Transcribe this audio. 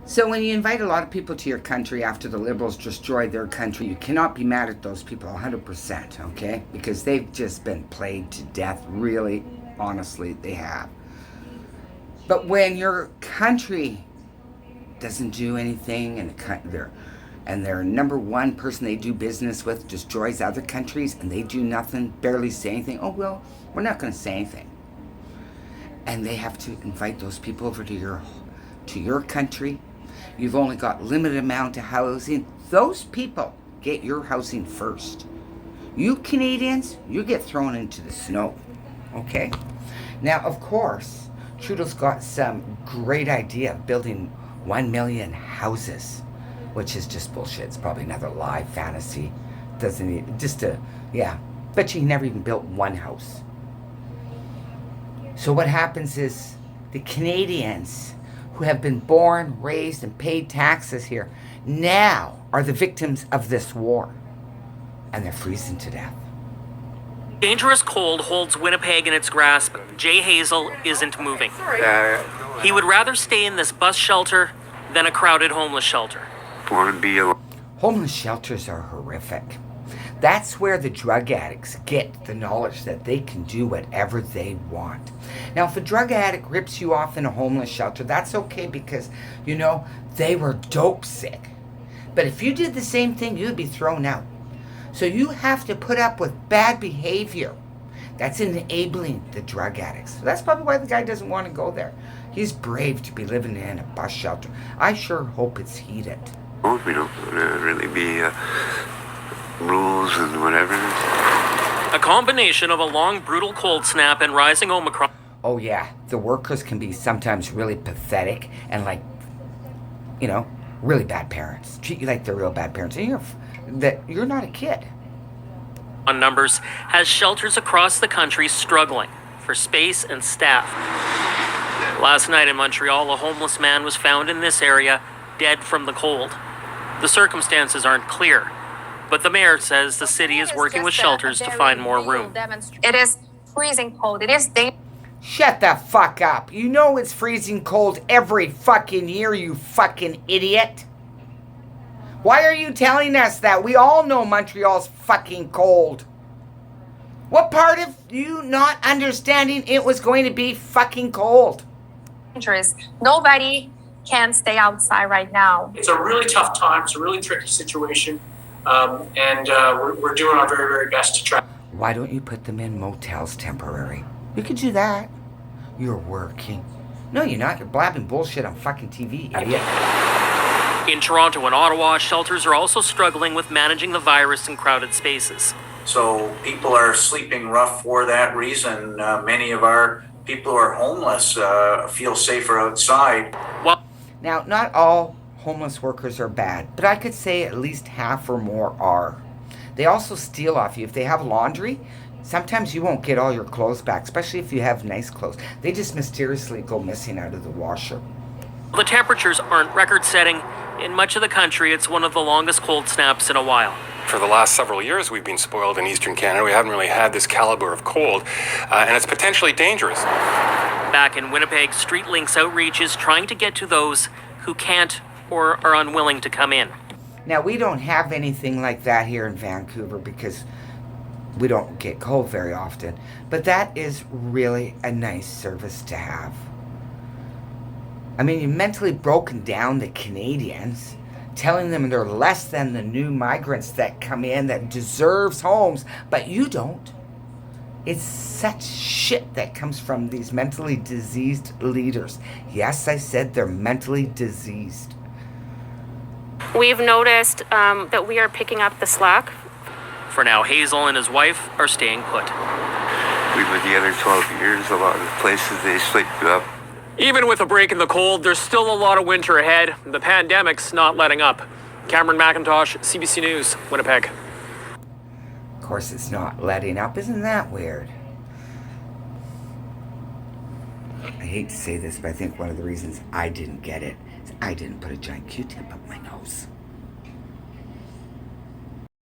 So when you invite a lot of people to your country after the Liberals destroyed their country, you cannot be mad at those people 100%, okay? Because they've just been played to death, really, honestly, they have. But when your country doesn't do anything and their number one person they do business with destroys other countries and they do nothing, barely say anything, oh, well, we're not going to say anything. And they have to invite those people over to your country. You've only got limited amount of housing. Those people get your housing first. You Canadians, you get thrown into the snow, okay? Now, of course, Trudeau's got some great idea of building 1 million houses, which is just bullshit. It's probably another lie, fantasy. Doesn't need, bet you he never even built one house. So what happens is the Canadians who have been born, raised, and paid taxes here now are the victims of this war. And they're freezing to death. Dangerous cold holds Winnipeg in its grasp. Jay Hazel isn't moving. He would rather stay in this bus shelter than a crowded homeless shelter. Homeless shelters are horrific. That's where the drug addicts get the knowledge that they can do whatever they want. Now, if a drug addict rips you off in a homeless shelter, that's okay because, they were dope sick. But if you did the same thing, you'd be thrown out. So you have to put up with bad behavior. That's enabling the drug addicts. So that's probably why the guy doesn't want to go there. He's brave to be living in a bus shelter. I sure hope it's heated. We don't really be rules and whatever. A combination of a long, brutal cold snap and rising Omicron. Oh yeah, the workers can be sometimes really pathetic and really bad parents. Treat you like they're real bad parents. And you're not a kid. On numbers has shelters across the country struggling for space and staff. Last night in Montreal, a homeless man was found in this area, dead from the cold. The circumstances aren't clear, but the mayor says the city is working with shelters to find more room. It is freezing cold. It is dangerous. Shut the fuck up. You know it's freezing cold every fucking year, you fucking idiot. Why are you telling us that? We all know Montreal's fucking cold. What part of you not understanding it was going to be fucking cold? Nobody can stay outside right now. It's a really tough time. It's a really tricky situation. And we're doing our very, very best to try. Why don't you put them in motels temporary? You could do that. You're working. No, you're not. You're blabbing bullshit on fucking TV, idiot. In Toronto and Ottawa, shelters are also struggling with managing the virus in crowded spaces. So people are sleeping rough for that reason. Many of our people who are homeless feel safer outside. Well, now, not all homeless workers are bad, but I could say at least half or more are. They also steal off you. If they have laundry, sometimes you won't get all your clothes back, especially if you have nice clothes. They just mysteriously go missing out of the washer. The temperatures aren't record-setting. In much of the country, it's one of the longest cold snaps in a while. For the last several years, we've been spoiled in Eastern Canada. We haven't really had this caliber of cold, and it's potentially dangerous. Back in Winnipeg, StreetLinks Outreach is trying to get to those who can't or are unwilling to come in. Now, we don't have anything like that here in Vancouver because we don't get cold very often. But that is really a nice service to have. I mean, you've mentally broken down the Canadians, telling them they're less than the new migrants that come in that deserves homes, but you don't. It's such shit that comes from these mentally diseased leaders. Yes, I said they're mentally diseased. We've noticed that we are picking up the slack. For now, Hazel and his wife are staying put. We've been together 12 years. A lot of places they sleep you up. Even with a break in the cold, there's still a lot of winter ahead. The pandemic's not letting up. Cameron McIntosh, CBC News, Winnipeg. Of course it's not letting up. Isn't that weird? I hate to say this, but I think one of the reasons I didn't get it is I didn't put a giant Q-tip up my nose.